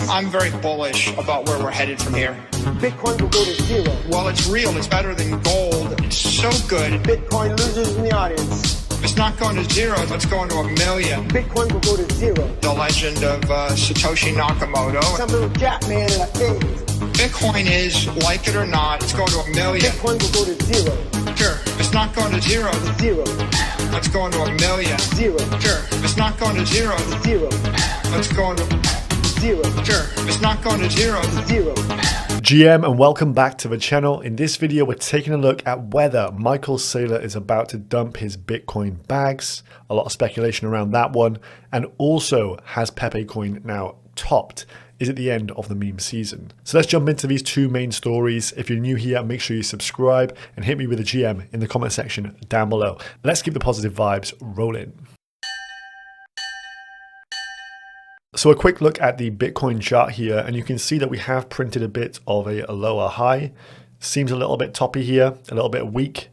I'm very bullish about where we're headed from here. Bitcoin will go to zero. Well, it's real. It's better than gold. It's so good. Bitcoin losers in the audience. It's not going to zero. It's going to 1 million. Bitcoin will go to zero. The legend of Satoshi Nakamoto. Some little Jap man in a cave. Bitcoin is, like it or not, it's going to 1 million. Bitcoin will go to zero. Sure. It's not going to zero. Zero. It's going to 1 million. Zero. Sure. It's not going to zero. Zero. It's going to zero. Sure. It's not going to zero. Zero. GM, and welcome back to the channel. In this video, we're taking a look at whether Michael Saylor is about to dump his Bitcoin bags. A lot of speculation around that one. And also, has Pepe Coin now topped? Is it the end of the meme season? So let's jump into these two main stories. If you're new here, make sure you subscribe and hit me with a GM in the comment section down below. Let's keep the positive vibes rolling. So a quick look at the Bitcoin chart here, and you can see that we have printed a bit of a lower high. Seems a little bit toppy here, a little bit weak,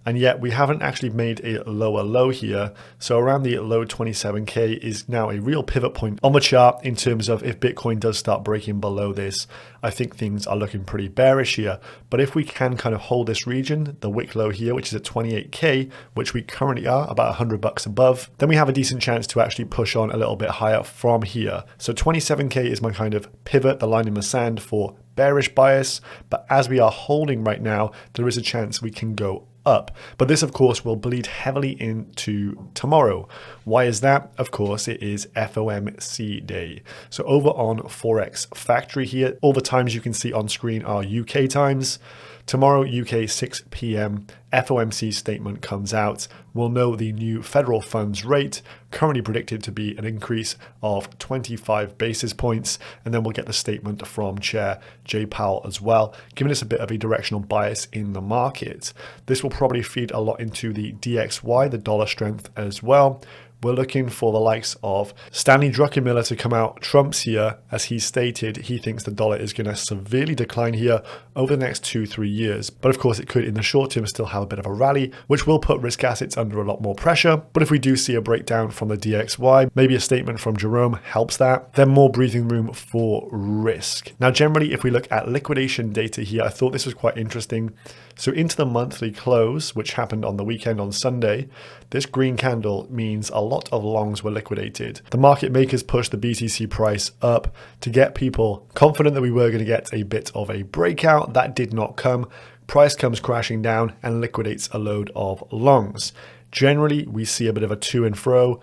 and yet we haven't actually made a lower low here. So around the low 27K is now a real pivot point on the chart in terms of if Bitcoin does start breaking below this, I think things are looking pretty bearish here. But if we can kind of hold this region, the wick low here, which is at 28K, which we currently are about $100 above, then we have a decent chance to actually push on a little bit higher from here. So 27K is my kind of pivot, the line in the sand for bearish bias. But as we are holding right now, there is a chance we can go up. But this, of course, will bleed heavily into tomorrow. Why is that? Of course, it is FOMC day. So over on Forex Factory here, all the times you can see on screen are UK times. Tomorrow, UK 6 p.m, FOMC statement comes out. We'll know the new federal funds rate, currently predicted to be an increase of 25 basis points. And then we'll get the statement from Chair Jay Powell as well, giving us a bit of a directional bias in the market. This will probably feed a lot into the DXY, the dollar strength as well. We're looking for the likes of Stanley Druckenmiller to come out trumps here, as he stated he thinks the dollar is going to severely decline here over the next 2-3 years. But of course, it could in the short term still have a bit of a rally, which will put risk assets under a lot more pressure. But if we do see a breakdown from the DXY, maybe a statement from Jerome helps that, then more breathing room for risk. Now, generally, if we look at liquidation data here, I thought this was quite interesting. So into the monthly close, which happened on the weekend on Sunday, this green candle means a lot of longs were liquidated. The market makers pushed the BTC price up to get people confident that we were going to get a bit of a breakout. That did not come. Price comes crashing down and liquidates a load of longs. Generally, we see a bit of a to and fro.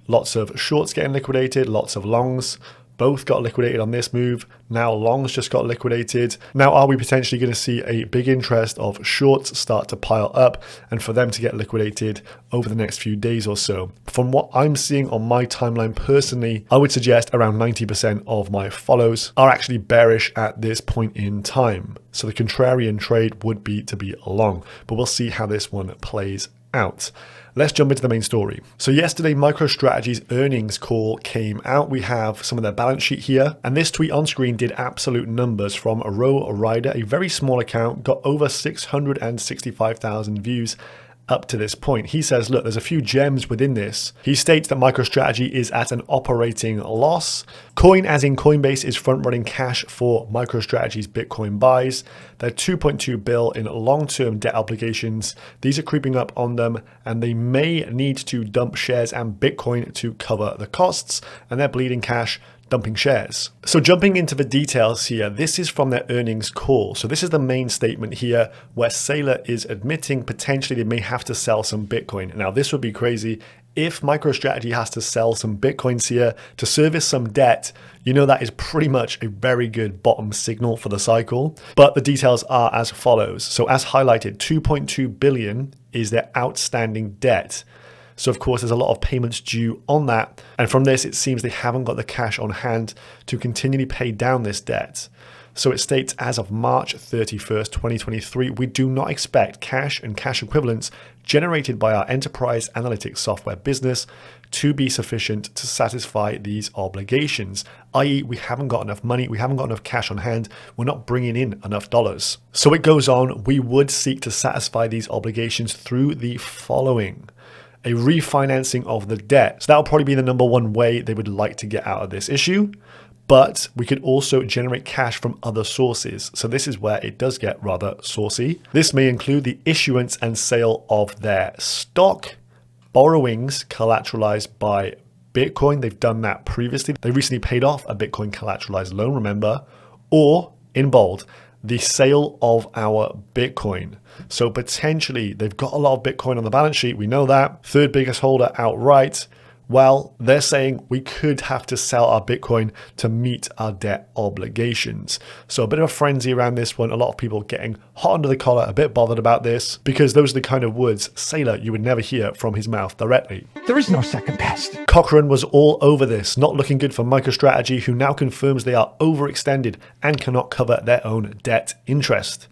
Lots of shorts getting liquidated, lots of longs. Both got liquidated on this move. Now longs just got liquidated. Now are we potentially going to see a big interest of shorts start to pile up and for them to get liquidated over the next few days or so? From what I'm seeing on my timeline personally, I would suggest around 90% of my follows are actually bearish at this point in time. So the contrarian trade would be to be long, but we'll see how this one plays out. Let's jump into the main story. So yesterday, Microstrategy's earnings call came out. We have some of their balance sheet here. And this tweet on screen did absolute numbers from a Row Rider, a very small account, got over 665,000 views up to this point. He says, look, there's a few gems within this. He states that MicroStrategy is at an operating loss. Coin, as in Coinbase, is front-running cash for MicroStrategy's Bitcoin buys. They're 2.2 bill in long-term debt obligations. These are creeping up on them, and they may need to dump shares and Bitcoin to cover the costs, and they're bleeding cash, dumping shares. So jumping into the details here, this is from their earnings call. So this is the main statement here where Saylor is admitting potentially they may have to sell some Bitcoin. Now this would be crazy. If MicroStrategy has to sell some Bitcoins here to service some debt, you know that is pretty much a very good bottom signal for the cycle. But the details are as follows. So as highlighted, 2.2 billion is their outstanding debt. So of course, there's a lot of payments due on that. And from this, it seems they haven't got the cash on hand to continually pay down this debt. So it states as of March 31st, 2023, we do not expect cash and cash equivalents generated by our enterprise analytics software business to be sufficient to satisfy these obligations, i.e. we haven't got enough money, we haven't got enough cash on hand, we're not bringing in enough dollars. So it goes on, we would seek to satisfy these obligations through the following: a refinancing of the debt. So that'll probably be the number one way they would like to get out of this issue. but we could also generate cash from other sources. So this is where it does get rather saucy. This may include the issuance and sale of their stock, borrowings collateralized by Bitcoin. They've done that previously. They recently paid off a Bitcoin collateralized loan, remember, or in bold, the sale of our Bitcoin. So potentially they've got a lot of Bitcoin on the balance sheet. We know that. Third biggest holder outright. Well, they're saying we could have to sell our Bitcoin to meet our debt obligations. So a bit of a frenzy around this one. A lot of people getting hot under the collar, a bit bothered about this, because those are the kind of words Saylor you would never hear from his mouth directly. There is no second best. Cochrane was all over this, not looking good for Microstrategy, who now confirms they are overextended and cannot cover their own debt interest.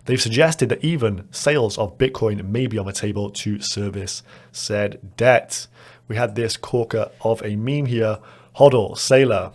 They've suggested that even sales of Bitcoin may be on the table to service said debt. We had this corker of a meme here. Hodl, Saylor,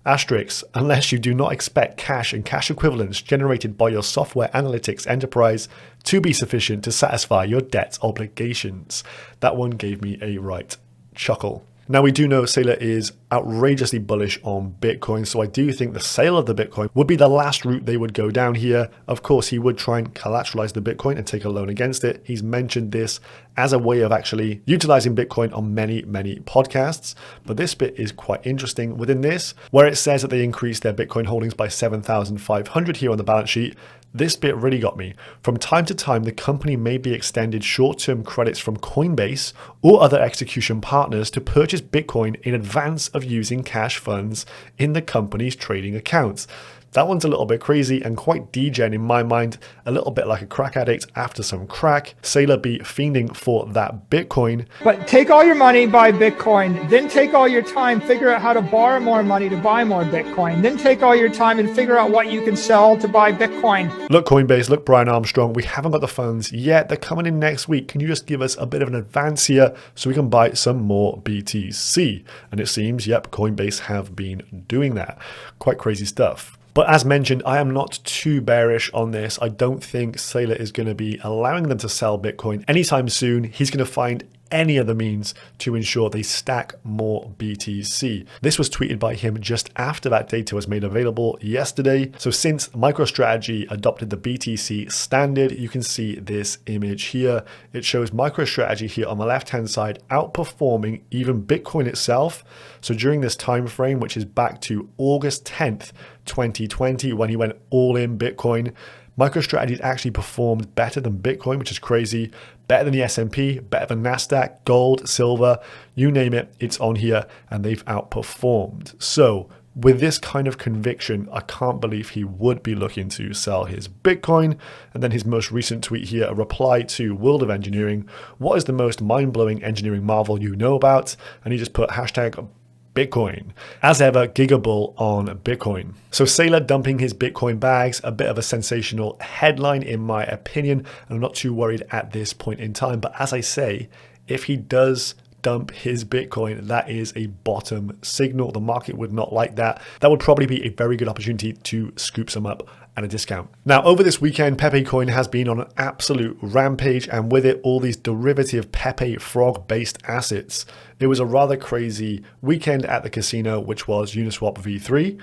asterisk, unless you do not expect cash and cash equivalents generated by your software analytics enterprise to be sufficient to satisfy your debt obligations. That one gave me a right chuckle. Now, we do know Saylor is outrageously bullish on Bitcoin, so I do think the sale of the Bitcoin would be the last route they would go down here. Of course, he would try and collateralize the Bitcoin and take a loan against it. He's mentioned this as a way of actually utilizing Bitcoin on many podcasts, but this bit is quite interesting within this, where it says that they increased their Bitcoin holdings by 7,500 here on the balance sheet. This bit really got me. From time to time, the company may be extended short-term credits from Coinbase or other execution partners to purchase Bitcoin in advance of using cash funds in the company's trading accounts. That one's a little bit crazy and quite degen in my mind, a little bit like a crack addict after some crack. Saylor be fiending for that Bitcoin. But take all your money, buy Bitcoin, then take all your time, figure out how to borrow more money to buy more Bitcoin, then take all your time and figure out what you can sell to buy Bitcoin. Look, Coinbase, look, Brian Armstrong, we haven't got the funds yet. They're coming in next week. Can you just give us a bit of an advance here so we can buy some more BTC? And it seems, yep, Coinbase have been doing that. Quite crazy stuff. But as mentioned, I am not too bearish on this. I don't think Saylor is going to be allowing them to sell Bitcoin anytime soon. He's going to find any other means to ensure they stack more BTC. This was tweeted by him just after that data was made available yesterday. So since MicroStrategy adopted the BTC standard, you can see this image here. It shows MicroStrategy here on the left-hand side outperforming even Bitcoin itself. So during this time frame, which is back to August 10th, 2020, when he went all in Bitcoin, MicroStrategy actually performed better than Bitcoin, which is crazy, better than the S&P, better than NASDAQ, gold, silver, you name it, it's on here, and they've outperformed. So with this kind of conviction, I can't believe he would be looking to sell his Bitcoin. And then his most recent tweet here, a reply to World of Engineering, what is the most mind-blowing engineering marvel you know about? And he just put hashtag Bitcoin. As ever, Gigabull on Bitcoin. So Saylor dumping his Bitcoin bags, a bit of a sensational headline in my opinion, and I'm not too worried at this point in time. But as I say, if he does dump his Bitcoin, that is a bottom signal. The market would not like that. That would probably be a very good opportunity to scoop some up at a discount. Now, over this weekend, Pepe Coin has been on an absolute rampage, and with it, all these derivative Pepe frog based assets. It was a rather crazy weekend at the casino, which was Uniswap V3.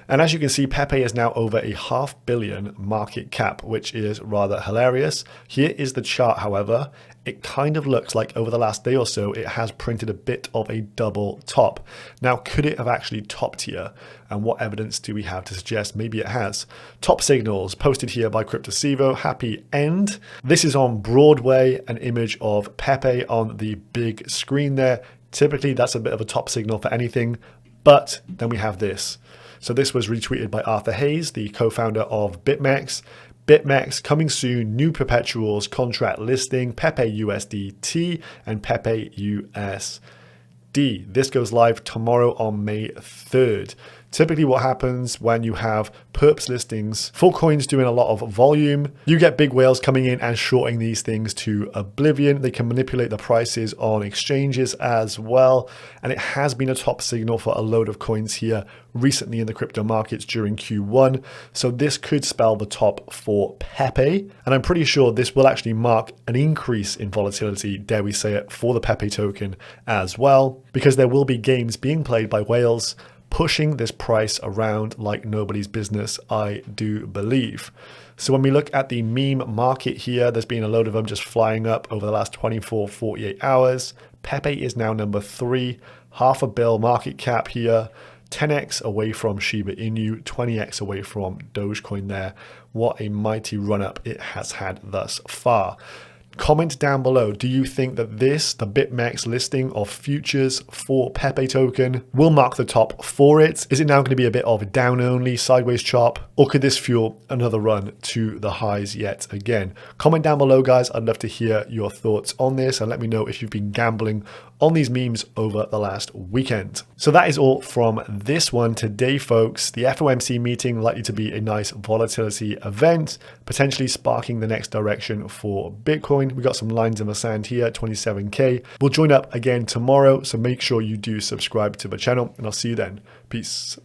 And as you can see, Pepe is now over a $500 million market cap, which is rather hilarious. Here is the chart, however. It kind of looks like over the last day or so, it has printed a bit of a double top. Now, could it have actually topped here? And what evidence do we have to suggest maybe it has? Top signals posted here by CryptoCevo. Happy end. This is on Broadway, an image of Pepe on the big screen there. Typically, that's a bit of a top signal for anything. But then we have this. So this was retweeted by Arthur Hayes, the co-founder of Bitmex. Bitmex coming soon, new perpetuals, contract listing, PEPE USDT and PEPE USD. This goes live tomorrow on May 3rd. Typically what happens when you have Perps listings, full coins doing a lot of volume, you get big whales coming in and shorting these things to oblivion. They can manipulate the prices on exchanges as well. And it has been a top signal for a load of coins here recently in the crypto markets during Q1. So this could spell the top for Pepe. And I'm pretty sure this will actually mark an increase in volatility, dare we say it, for the Pepe token as well, because there will be games being played by whales pushing this price around like nobody's business, I do believe. So when we look at the meme market here, there's been a load of them just flying up over the last 24, 48 hours. Pepe is now number 3, $500 million market cap here, 10x away from Shiba Inu, 20x away from Dogecoin there. What a mighty run up it has had thus far. Comment down below, do you think that this, the Bitmex listing of futures for Pepe token, will mark the top for it? Is it now going to be a bit of a down only sideways chop, or could this fuel another run to the highs yet again? Comment down below, guys. I'd love to hear your thoughts on this, and let me know if you've been gambling on these memes over the last weekend. So that is all from this one today, folks. The FOMC meeting likely to be a nice volatility event, potentially sparking the next direction for Bitcoin. We got some lines in the sand here, 27K. We'll join up again tomorrow, so make sure you do subscribe to the channel, and I'll see you then. Peace.